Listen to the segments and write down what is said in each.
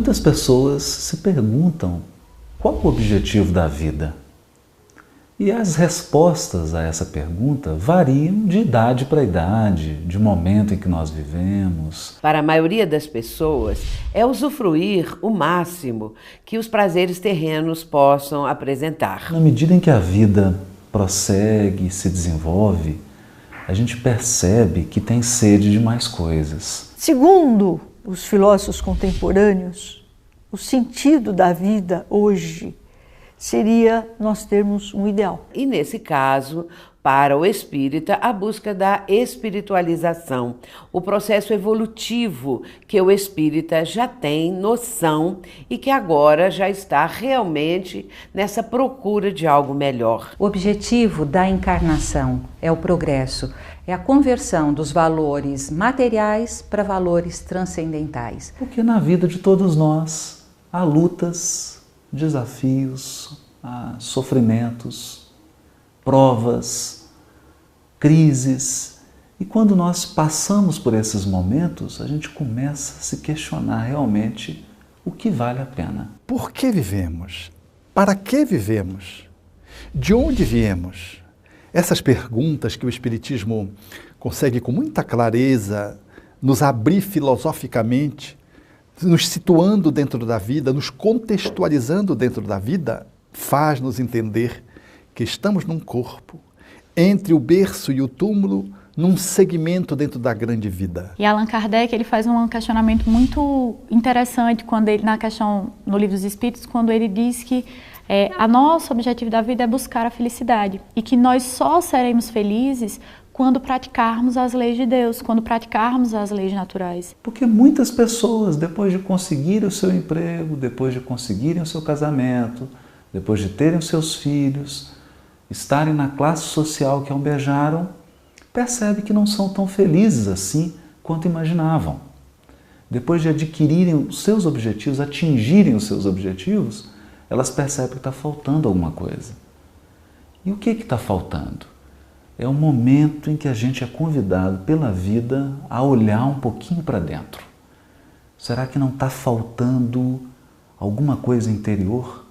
Muitas pessoas se perguntam qual o objetivo da vida? E as respostas a essa pergunta variam de idade para idade, de momento em que nós vivemos. Para a maioria das pessoas, é usufruir o máximo que os prazeres terrenos possam apresentar. Na medida em que a vida prossegue e se desenvolve, a gente percebe que tem sede de mais coisas. Segundo os filósofos contemporâneos, o sentido da vida hoje seria nós termos um ideal. E nesse caso, para o espírita, a busca da espiritualização, o processo evolutivo que o espírita já tem noção e que agora já está realmente nessa procura de algo melhor. O objetivo da encarnação é o progresso, é a conversão dos valores materiais para valores transcendentais. Porque na vida de todos nós há lutas, desafios, há sofrimentos, provas, crises. E quando nós passamos por esses momentos, a gente começa a se questionar realmente o que vale a pena. Por que vivemos? Para que vivemos? De onde viemos? Essas perguntas que o Espiritismo consegue com muita clareza nos abrir filosoficamente, nos situando dentro da vida, nos contextualizando dentro da vida, faz-nos entender que estamos num corpo, entre o berço e o túmulo, num segmento dentro da grande vida. E Allan Kardec, ele faz um questionamento muito interessante quando ele, no Livro dos Espíritos, quando ele diz que a nosso objetivo da vida é buscar a felicidade e que nós só seremos felizes quando praticarmos as leis de Deus, quando praticarmos as leis naturais. Porque muitas pessoas, depois de conseguirem o seu emprego, depois de conseguirem o seu casamento, depois de terem os seus filhos, estarem na classe social que almejaram, percebem que não são tão felizes assim quanto imaginavam. Depois de adquirirem os seus objetivos, atingirem os seus objetivos, elas percebem que está faltando alguma coisa. E o que está faltando? É o momento em que a gente é convidado pela vida a olhar um pouquinho para dentro. Será que não está faltando alguma coisa interior?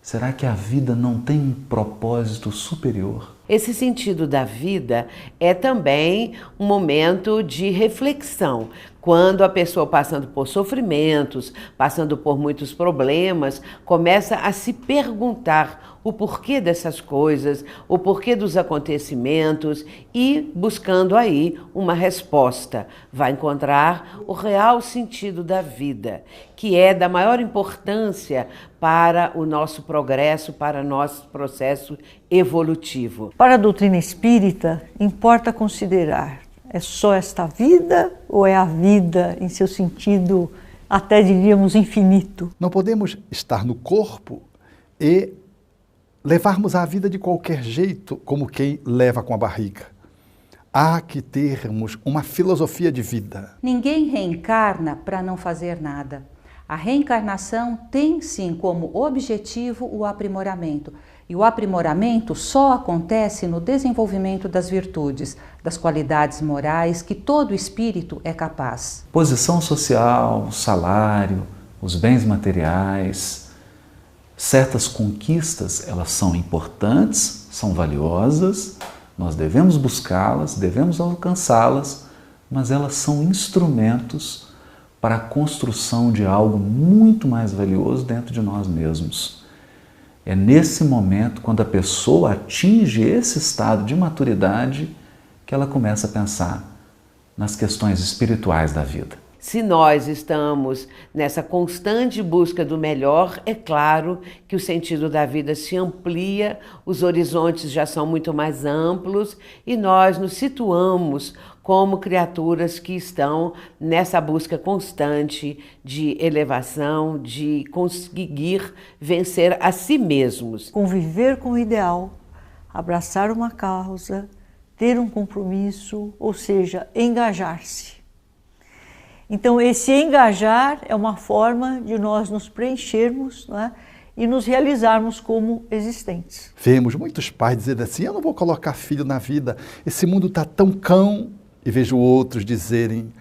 Será que a vida não tem um propósito superior? Esse sentido da vida é também um momento de reflexão. Quando a pessoa passando por sofrimentos, passando por muitos problemas, começa a se perguntar o porquê dessas coisas, o porquê dos acontecimentos e buscando aí uma resposta. Vai encontrar o real sentido da vida, que é da maior importância para o nosso progresso, para o nosso processo evolutivo. Para a doutrina espírita, importa considerar: é só esta vida ou é a vida em seu sentido, até diríamos, infinito? Não podemos estar no corpo e levarmos a vida de qualquer jeito, como quem leva com a barriga. Há que termos uma filosofia de vida. Ninguém reencarna para não fazer nada. A reencarnação tem sim como objetivo o aprimoramento. E o aprimoramento só acontece no desenvolvimento das virtudes, das qualidades morais que todo espírito é capaz. Posição social, salário, os bens materiais, certas conquistas, elas são importantes, são valiosas, nós devemos buscá-las, devemos alcançá-las, mas elas são instrumentos para a construção de algo muito mais valioso dentro de nós mesmos. É nesse momento, quando a pessoa atinge esse estado de maturidade, que ela começa a pensar nas questões espirituais da vida. Se nós estamos nessa constante busca do melhor, é claro que o sentido da vida se amplia, os horizontes já são muito mais amplos e nós nos situamos como criaturas que estão nessa busca constante de elevação, de conseguir vencer a si mesmos. Conviver com o ideal, abraçar uma causa, ter um compromisso, ou seja, engajar-se. Então, esse engajar é uma forma de nós nos preenchermos, não é? E nos realizarmos como existentes. Vemos muitos pais dizendo assim: eu não vou colocar filho na vida, esse mundo está tão cão. E vejo outros dizerem: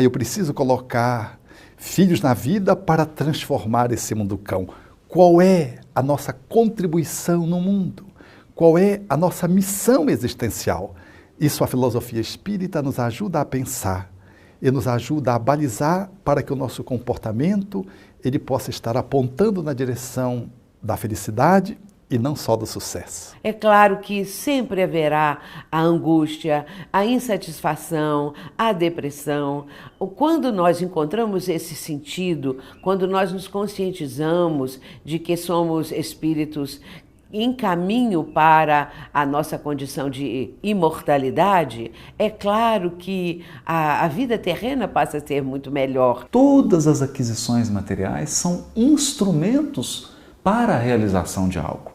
eu preciso colocar filhos na vida para transformar esse mundo cão. Qual é a nossa contribuição no mundo? Qual é a nossa missão existencial? Isso a filosofia espírita nos ajuda a pensar e nos ajuda a balizar para que o nosso comportamento ele possa estar apontando na direção da felicidade e não só do sucesso. É claro que sempre haverá a angústia, a insatisfação, a depressão. Quando nós encontramos esse sentido, quando nós nos conscientizamos de que somos espíritos em caminho para a nossa condição de imortalidade, é claro que a vida terrena passa a ser muito melhor. Todas as aquisições materiais são instrumentos para a realização de algo.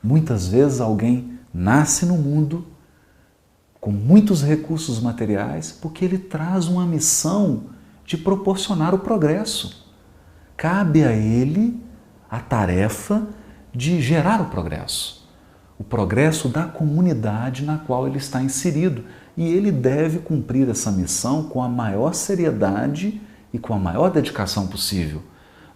Muitas vezes alguém nasce no mundo com muitos recursos materiais porque ele traz uma missão de proporcionar o progresso. Cabe a ele a tarefa de gerar o progresso da comunidade na qual ele está inserido. E ele deve cumprir essa missão com a maior seriedade e com a maior dedicação possível,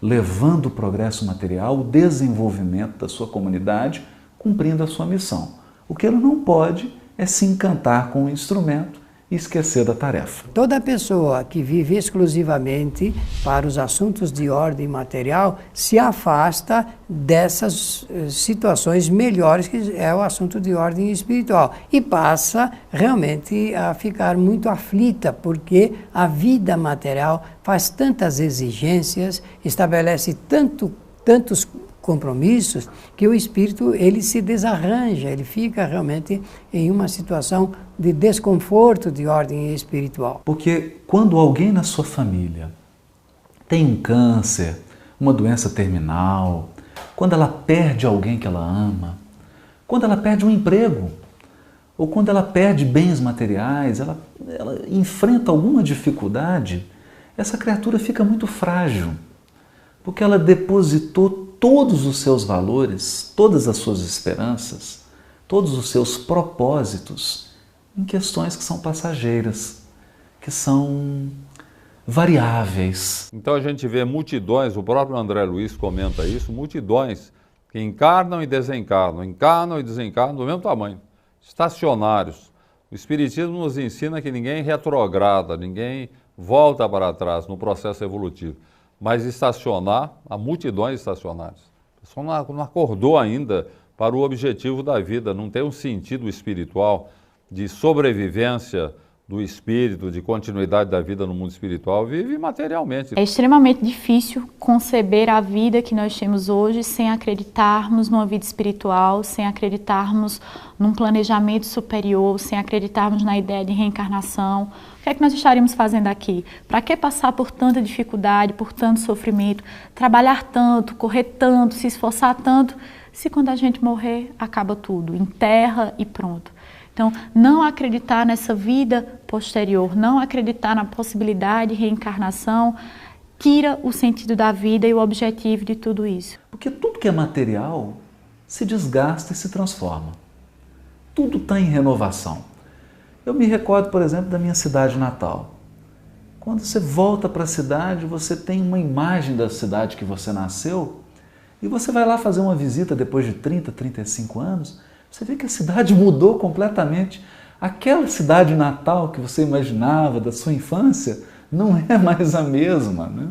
levando o progresso material, o desenvolvimento da sua comunidade, cumprindo a sua missão. O que ele não pode é se encantar com o instrumento e esquecer da tarefa. Toda pessoa que vive exclusivamente para os assuntos de ordem material se afasta dessas situações melhores, que é o assunto de ordem espiritual, e passa realmente a ficar muito aflita, porque a vida material faz tantas exigências, estabelece tantos compromissos, que o espírito ele se desarranja, ele fica realmente em uma situação de desconforto de ordem espiritual. Porque quando alguém na sua família tem um câncer, uma doença terminal, quando ela perde alguém que ela ama, quando ela perde um emprego, ou quando ela perde bens materiais, ela enfrenta alguma dificuldade, essa criatura fica muito frágil, porque ela depositou todos os seus valores, todas as suas esperanças, todos os seus propósitos em questões que são passageiras, que são variáveis. Então a gente vê multidões, o próprio André Luiz comenta isso, multidões que encarnam e desencarnam do mesmo tamanho, estacionários. O Espiritismo nos ensina que ninguém retrograda, ninguém volta para trás no processo evolutivo. Mas estacionar, há multidões estacionárias. A pessoa não acordou ainda para o objetivo da vida, não tem um sentido espiritual de sobrevivência do espírito, de continuidade da vida no mundo espiritual, vive materialmente. É extremamente difícil conceber a vida que nós temos hoje sem acreditarmos numa vida espiritual, sem acreditarmos num planejamento superior, sem acreditarmos na ideia de reencarnação. O que é que nós estaríamos fazendo aqui? Para que passar por tanta dificuldade, por tanto sofrimento, trabalhar tanto, correr tanto, se esforçar tanto, se quando a gente morrer, acaba tudo, enterra e pronto. Então, não acreditar nessa vida posterior, não acreditar na possibilidade de reencarnação, tira o sentido da vida e o objetivo de tudo isso. Porque tudo que é material se desgasta e se transforma. Tudo está em renovação. Eu me recordo, por exemplo, da minha cidade natal. Quando você volta para a cidade, você tem uma imagem da cidade que você nasceu e você vai lá fazer uma visita depois de 30, 35 anos, você vê que a cidade mudou completamente. Aquela cidade natal que você imaginava da sua infância não é mais a mesma, né?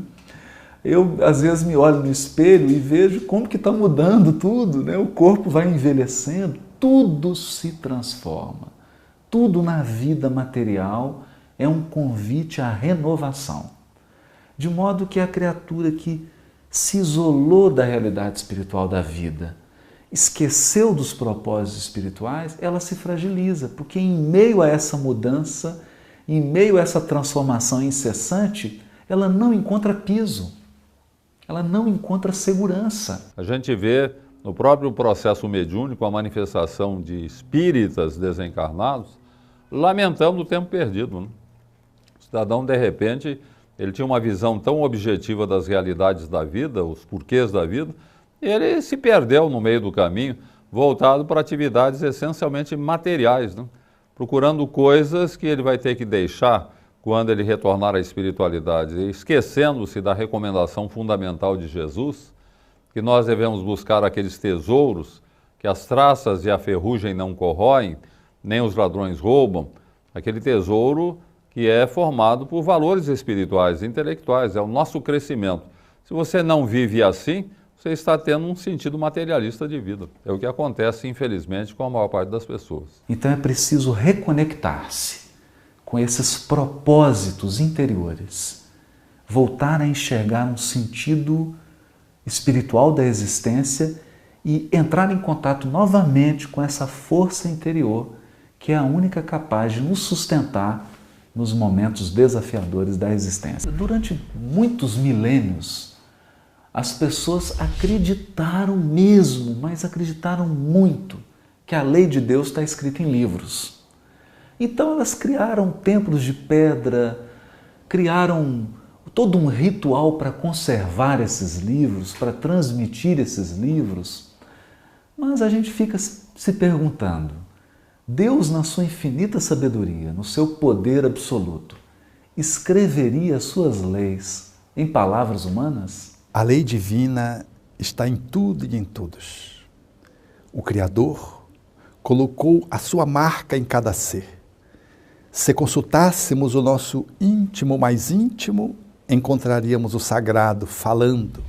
Eu, às vezes, me olho no espelho e vejo como que está mudando tudo, né? O corpo vai envelhecendo, tudo se transforma. Tudo na vida material é um convite à renovação. De modo que a criatura que se isolou da realidade espiritual da vida, esqueceu dos propósitos espirituais, ela se fragiliza, porque em meio a essa mudança, em meio a essa transformação incessante, ela não encontra piso, ela não encontra segurança. A gente vê no próprio processo mediúnico a manifestação de espíritas desencarnados lamentando o tempo perdido, né? O cidadão, de repente, ele tinha uma visão tão objetiva das realidades da vida, os porquês da vida, e ele se perdeu no meio do caminho, voltado para atividades essencialmente materiais, né? Procurando coisas que ele vai ter que deixar quando ele retornar à espiritualidade, esquecendo-se da recomendação fundamental de Jesus, que nós devemos buscar aqueles tesouros que as traças e a ferrugem não corroem, nem os ladrões roubam, aquele tesouro que é formado por valores espirituais, intelectuais, é o nosso crescimento. Se você não vive assim, você está tendo um sentido materialista de vida. É o que acontece, infelizmente, com a maior parte das pessoas. Então é preciso reconectar-se com esses propósitos interiores, voltar a enxergar um sentido espiritual da existência e entrar em contato novamente com essa força interior que é a única capaz de nos sustentar nos momentos desafiadores da existência. Durante muitos milênios, as pessoas acreditaram mesmo, mas acreditaram muito, que a lei de Deus está escrita em livros. Então elas criaram templos de pedra, criaram todo um ritual para conservar esses livros, para transmitir esses livros. Mas a gente fica se perguntando, Deus, na sua infinita sabedoria, no seu poder absoluto, escreveria as suas leis em palavras humanas? A lei divina está em tudo e em todos. O Criador colocou a sua marca em cada ser. Se consultássemos o nosso íntimo mais íntimo, encontraríamos o sagrado falando,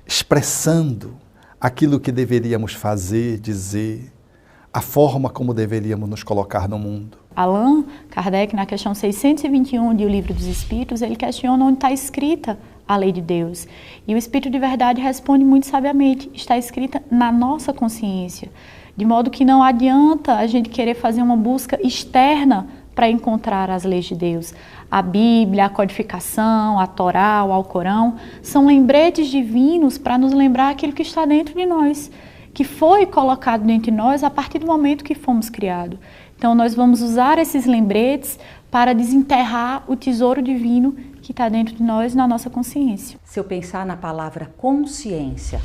expressando aquilo que deveríamos fazer, dizer, a forma como deveríamos nos colocar no mundo. Allan Kardec, na questão 621 de O Livro dos Espíritos, ele questiona onde está escrita a lei de Deus. E o Espírito de Verdade responde muito sabiamente, está escrita na nossa consciência. De modo que não adianta a gente querer fazer uma busca externa para encontrar as leis de Deus. A Bíblia, a codificação, a Torá, o Alcorão, são lembretes divinos para nos lembrar aquilo que está dentro de nós, que foi colocado dentro de nós a partir do momento que fomos criados. Então nós vamos usar esses lembretes para desenterrar o tesouro divino que está dentro de nós, na nossa consciência. Se eu pensar na palavra consciência,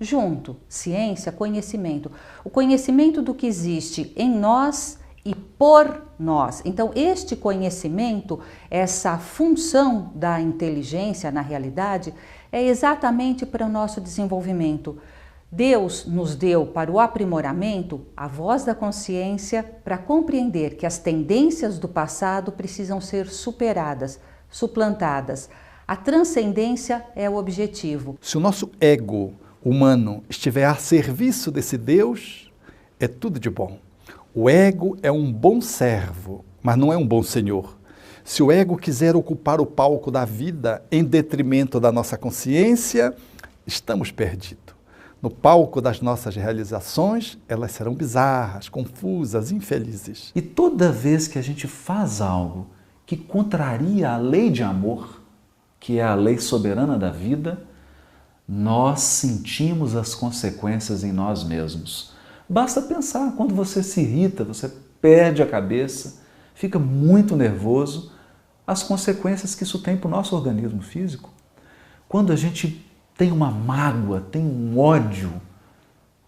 junto, ciência, conhecimento. O conhecimento do que existe em nós e por nós. Então, este conhecimento, essa função da inteligência na realidade, é exatamente para o nosso desenvolvimento. Deus nos deu para o aprimoramento a voz da consciência para compreender que as tendências do passado precisam ser superadas, suplantadas. A transcendência é o objetivo. Se o nosso ego humano estiver a serviço desse Deus, é tudo de bom. O ego é um bom servo, mas não é um bom senhor. Se o ego quiser ocupar o palco da vida em detrimento da nossa consciência, estamos perdidos. No palco das nossas realizações, elas serão bizarras, confusas, infelizes. E toda vez que a gente faz algo que contraria a lei de amor, que é a lei soberana da vida, nós sentimos as consequências em nós mesmos. Basta pensar, quando você se irrita, você perde a cabeça, fica muito nervoso, as consequências que isso tem para o nosso organismo físico. Quando a gente tem uma mágoa, tem um ódio,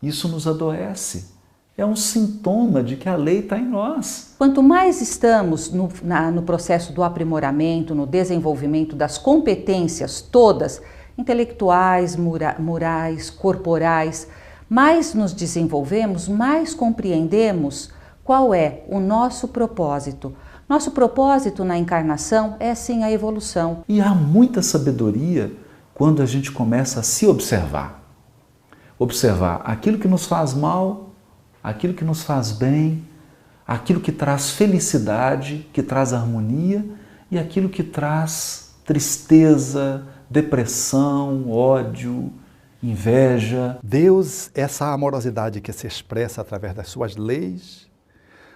isso nos adoece. É um sintoma de que a lei está em nós. Quanto mais estamos no processo do aprimoramento, no desenvolvimento das competências todas, intelectuais, morais, corporais, mais nos desenvolvemos, mais compreendemos qual é o nosso propósito. Nosso propósito na encarnação é sim a evolução. E há muita sabedoria quando a gente começa a se observar. Observar aquilo que nos faz mal, aquilo que nos faz bem, aquilo que traz felicidade, que traz harmonia e aquilo que traz tristeza, depressão, ódio, inveja. Deus, essa amorosidade que se expressa através das suas leis,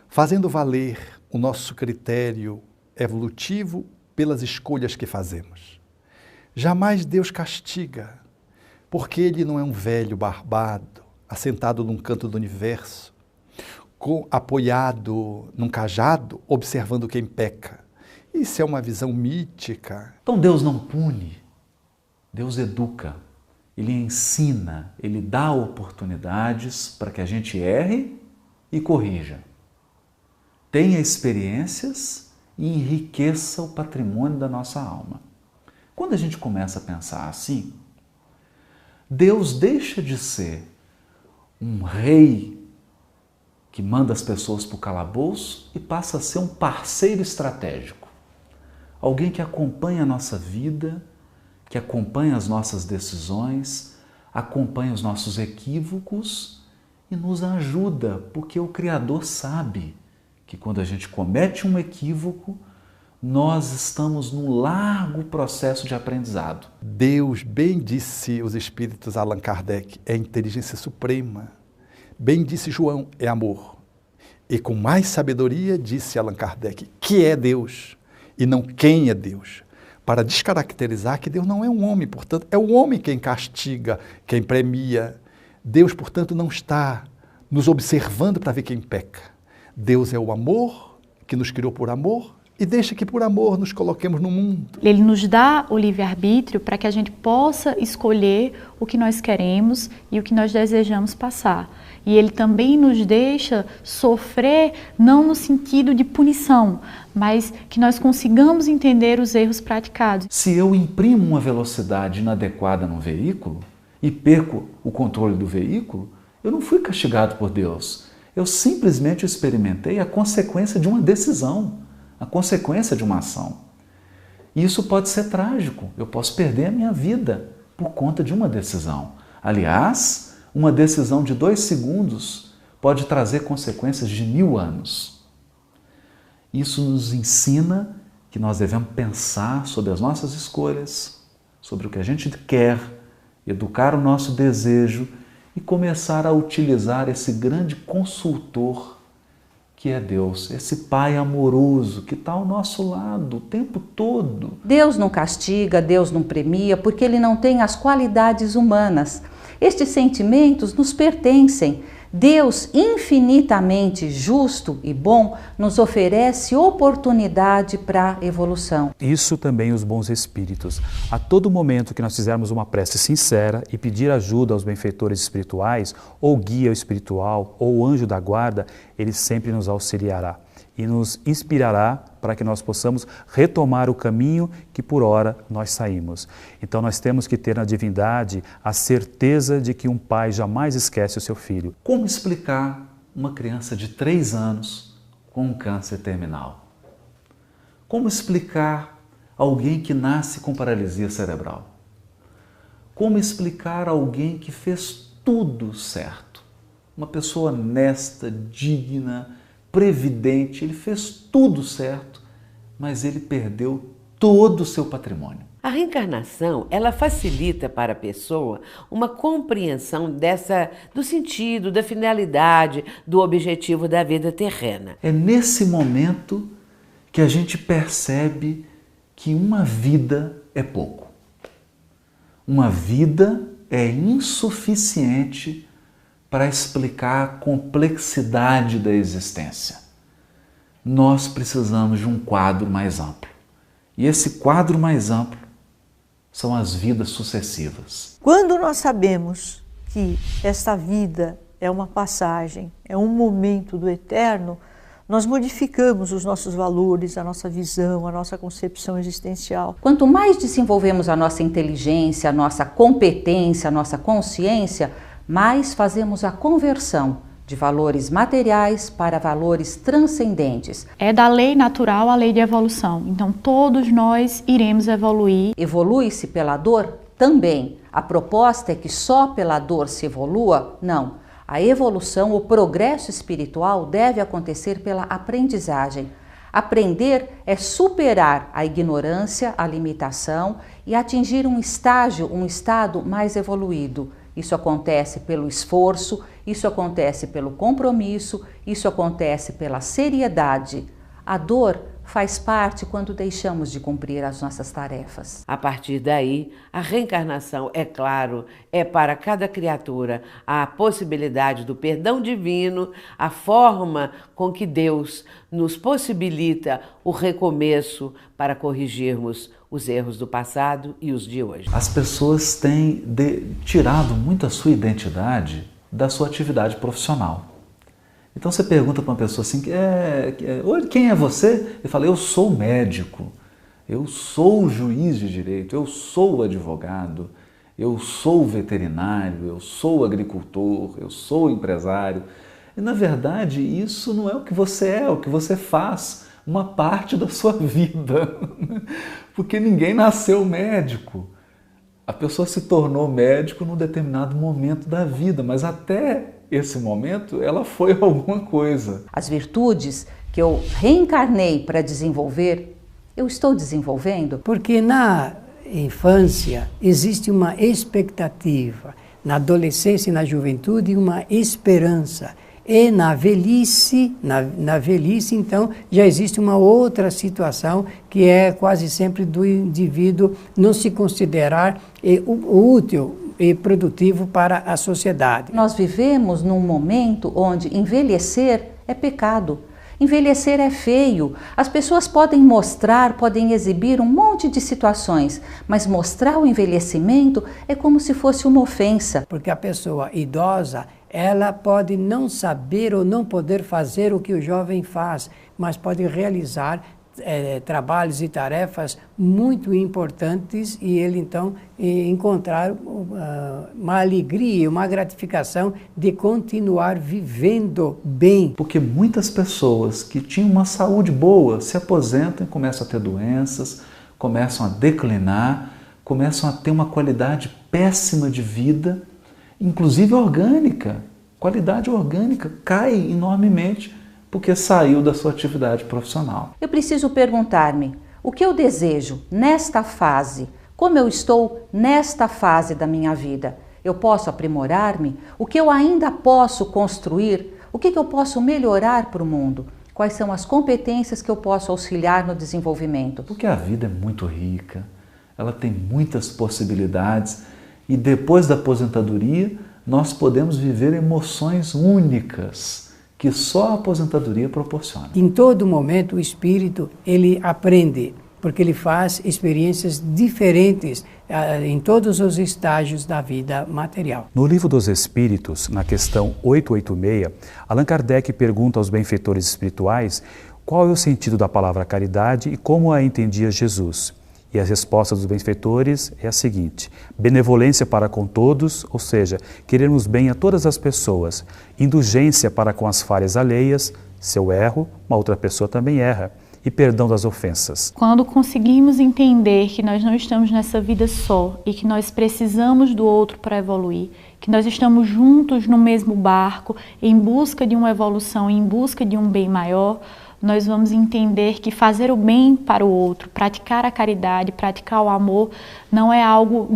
fazendo valer o nosso critério evolutivo pelas escolhas que fazemos. Jamais Deus castiga, porque Ele não é um velho barbado, assentado num canto do universo, apoiado num cajado, observando quem peca. Isso é uma visão mítica. Então Deus não pune, Deus educa, Ele ensina, Ele dá oportunidades para que a gente erre e corrija. Tenha experiências e enriqueça o patrimônio da nossa alma. Quando a gente começa a pensar assim, Deus deixa de ser um rei que manda as pessoas para o calabouço e passa a ser um parceiro estratégico. Alguém que acompanha a nossa vida, que acompanha as nossas decisões, acompanha os nossos equívocos e nos ajuda, porque o Criador sabe que quando a gente comete um equívoco, nós estamos num largo processo de aprendizado. Deus, bem disse os espíritos Allan Kardec, é inteligência suprema. Bem disse João, é amor. E com mais sabedoria disse Allan Kardec, que é Deus e não quem é Deus. Para descaracterizar que Deus não é um homem, portanto, é o homem quem castiga, quem premia. Deus, portanto, não está nos observando para ver quem peca. Deus é o amor, que nos criou por amor, e deixa que por amor nos coloquemos no mundo. Ele nos dá o livre-arbítrio para que a gente possa escolher o que nós queremos e o que nós desejamos passar. E Ele também nos deixa sofrer, não no sentido de punição, mas que nós consigamos entender os erros praticados. Se eu imprimo uma velocidade inadequada num veículo e perco o controle do veículo, eu não fui castigado por Deus. Eu simplesmente experimentei a consequência de uma decisão, a consequência de uma ação. E isso pode ser trágico. Eu posso perder a minha vida por conta de uma decisão. Aliás, uma decisão de 2 segundos pode trazer consequências de 1000 anos. Isso nos ensina que nós devemos pensar sobre as nossas escolhas, sobre o que a gente quer, educar o nosso desejo e começar a utilizar esse grande consultor que é Deus, esse Pai amoroso que está ao nosso lado o tempo todo. Deus não castiga, Deus não premia, porque Ele não tem as qualidades humanas. Estes sentimentos nos pertencem. Deus, infinitamente justo e bom, nos oferece oportunidade para a evolução. Isso também os bons espíritos. A todo momento que nós fizermos uma prece sincera e pedir ajuda aos benfeitores espirituais, ou guia espiritual, ou anjo da guarda, ele sempre nos auxiliará e nos inspirará para que nós possamos retomar o caminho que por ora nós saímos. Então nós temos que ter na divindade a certeza de que um pai jamais esquece o seu filho. Como explicar uma criança de 3 anos com um câncer terminal? Como explicar alguém que nasce com paralisia cerebral? Como explicar alguém que fez tudo certo? Uma pessoa honesta, digna, previdente, ele fez tudo certo, mas ele perdeu todo o seu patrimônio. A reencarnação, ela facilita para a pessoa uma compreensão do sentido, da finalidade, do objetivo da vida terrena. É nesse momento que a gente percebe que uma vida é pouco. Uma vida é insuficiente para explicar a complexidade da existência. Nós precisamos de um quadro mais amplo. E esse quadro mais amplo são as vidas sucessivas. Quando nós sabemos que esta vida é uma passagem, é um momento do eterno, nós modificamos os nossos valores, a nossa visão, a nossa concepção existencial. Quanto mais desenvolvemos a nossa inteligência, a nossa competência, a nossa consciência, mais fazemos a conversão de valores materiais para valores transcendentes. É da lei natural a lei de evolução. Então todos nós iremos evoluir. Evolui-se pela dor? Também. A proposta é que só pela dor se evolua? Não. A evolução, o progresso espiritual deve acontecer pela aprendizagem. Aprender é superar a ignorância, a limitação e atingir um estado mais evoluído. Isso acontece pelo esforço, isso acontece pelo compromisso, isso acontece pela seriedade. A dor faz parte quando deixamos de cumprir as nossas tarefas. A partir daí, a reencarnação, é claro, é para cada criatura a possibilidade do perdão divino, a forma com que Deus nos possibilita o recomeço para corrigirmos os erros do passado e os de hoje. As pessoas têm tirado muito a sua identidade da sua atividade profissional. Então você pergunta para uma pessoa assim, quem é você? Ele fala, eu sou médico, eu sou juiz de direito, eu sou advogado, eu sou veterinário, eu sou agricultor, eu sou empresário. E na verdade isso não é o que você é o que você faz uma parte da sua vida, porque ninguém nasceu médico. A pessoa se tornou médico num determinado momento da vida, mas até esse momento ela foi alguma coisa. As virtudes que eu reencarnei para desenvolver, eu estou desenvolvendo? Porque na infância existe uma expectativa, na adolescência e na juventude uma esperança. E na velhice, então, já existe uma outra situação que é quase sempre do indivíduo não se considerar útil e produtivo para a sociedade. Nós vivemos num momento onde envelhecer é pecado. Envelhecer é feio. As pessoas podem mostrar, podem exibir um monte de situações, mas mostrar o envelhecimento é como se fosse uma ofensa. Porque a pessoa idosa, ela pode não saber ou não poder fazer o que o jovem faz, mas pode realizar trabalhos e tarefas muito importantes e ele então encontrar uma alegria, uma gratificação de continuar vivendo bem. Porque muitas pessoas que tinham uma saúde boa se aposentam e começam a ter doenças, começam a declinar, começam a ter uma qualidade péssima de vida, inclusive orgânica. Qualidade orgânica cai enormemente porque saiu da sua atividade profissional. Eu preciso perguntar-me, o que eu desejo nesta fase? Como eu estou nesta fase da minha vida? Eu posso aprimorar-me? O que eu ainda posso construir? O que eu posso melhorar para o mundo? Quais são as competências que eu posso auxiliar no desenvolvimento? Porque a vida é muito rica, ela tem muitas possibilidades e depois da aposentadoria nós podemos viver emoções únicas que só a aposentadoria proporciona. Em todo momento o espírito ele aprende, porque ele faz experiências diferentes em todos os estágios da vida material. No Livro dos Espíritos, na questão 886, Allan Kardec pergunta aos benfeitores espirituais qual é o sentido da palavra caridade e como a entendia Jesus. E a resposta dos benfeitores é a seguinte: benevolência para com todos, ou seja, querermos bem a todas as pessoas, indulgência para com as falhas alheias, se eu erro, uma outra pessoa também erra, e perdão das ofensas. Quando conseguimos entender que nós não estamos nessa vida só e que nós precisamos do outro para evoluir, que nós estamos juntos no mesmo barco, em busca de uma evolução, em busca de um bem maior, nós vamos entender que fazer o bem para o outro, praticar a caridade, praticar o amor, não é algo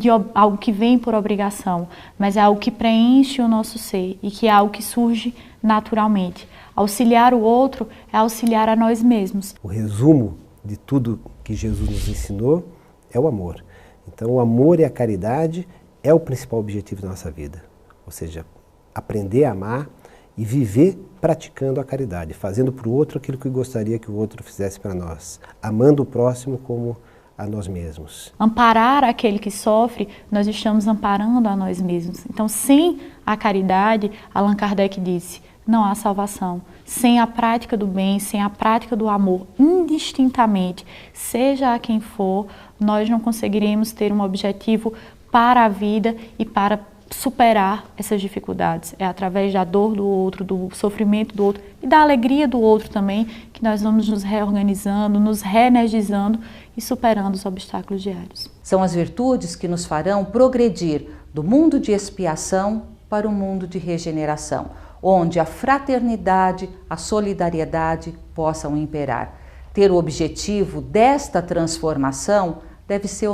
que vem por obrigação, mas é algo que preenche o nosso ser e que é algo que surge naturalmente. Auxiliar o outro é auxiliar a nós mesmos. O resumo de tudo que Jesus nos ensinou é o amor. Então o amor e a caridade é o principal objetivo da nossa vida. Ou seja, aprender a amar e viver praticando a caridade, fazendo para o outro aquilo que gostaria que o outro fizesse para nós, amando o próximo como a nós mesmos. Amparar aquele que sofre, nós estamos amparando a nós mesmos. Então, sem a caridade, Allan Kardec disse, não há salvação. Sem a prática do bem, sem a prática do amor, indistintamente, seja a quem for, nós não conseguiremos ter um objetivo para a vida e para superar essas dificuldades. É através da dor do outro, do sofrimento do outro e da alegria do outro também que nós vamos nos reorganizando, nos reenergizando e superando os obstáculos diários. São as virtudes que nos farão progredir do mundo de expiação para o mundo de regeneração, onde a fraternidade, a solidariedade possam imperar. Ter o objetivo desta transformação deve ser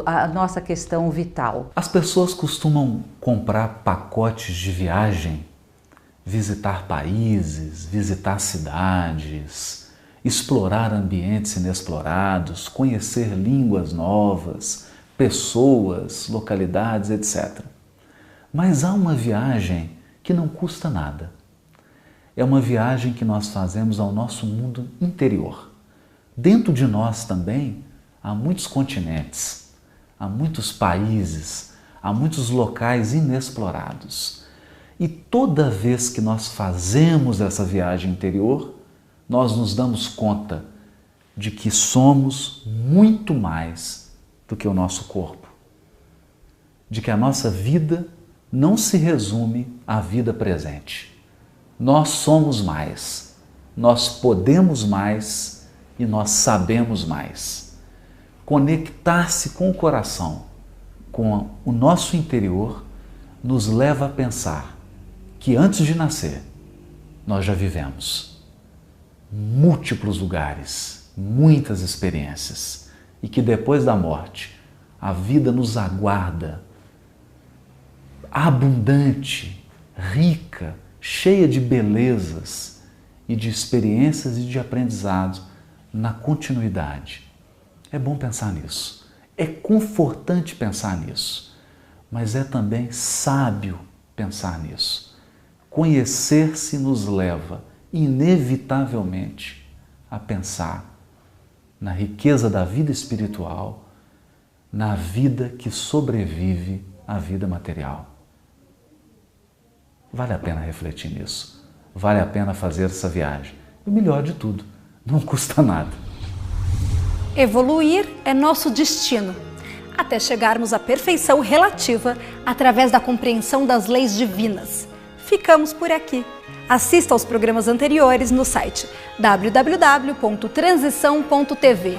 a nossa questão vital. As pessoas costumam comprar pacotes de viagem, visitar países, visitar cidades, explorar ambientes inexplorados, conhecer línguas novas, pessoas, localidades, etc. Mas há uma viagem que não custa nada. É uma viagem que nós fazemos ao nosso mundo interior. Dentro de nós também há muitos continentes, há muitos países, há muitos locais inexplorados. E toda vez que nós fazemos essa viagem interior, nós nos damos conta de que somos muito mais do que o nosso corpo. De que a nossa vida não se resume à vida presente. Nós somos mais, nós podemos mais e nós sabemos mais. Conectar-se com o coração, com o nosso interior, nos leva a pensar que antes de nascer, nós já vivemos múltiplos lugares, muitas experiências, e que depois da morte, a vida nos aguarda abundante, rica, cheia de belezas e de experiências e de aprendizado na continuidade. É bom pensar nisso, é confortante pensar nisso, mas é também sábio pensar nisso. Conhecer-se nos leva, inevitavelmente, a pensar na riqueza da vida espiritual, na vida que sobrevive à vida material. Vale a pena refletir nisso, vale a pena fazer essa viagem. E o melhor de tudo, não custa nada. Evoluir é nosso destino, até chegarmos à perfeição relativa através da compreensão das leis divinas. Ficamos por aqui. Assista aos programas anteriores no site www.transição.tv.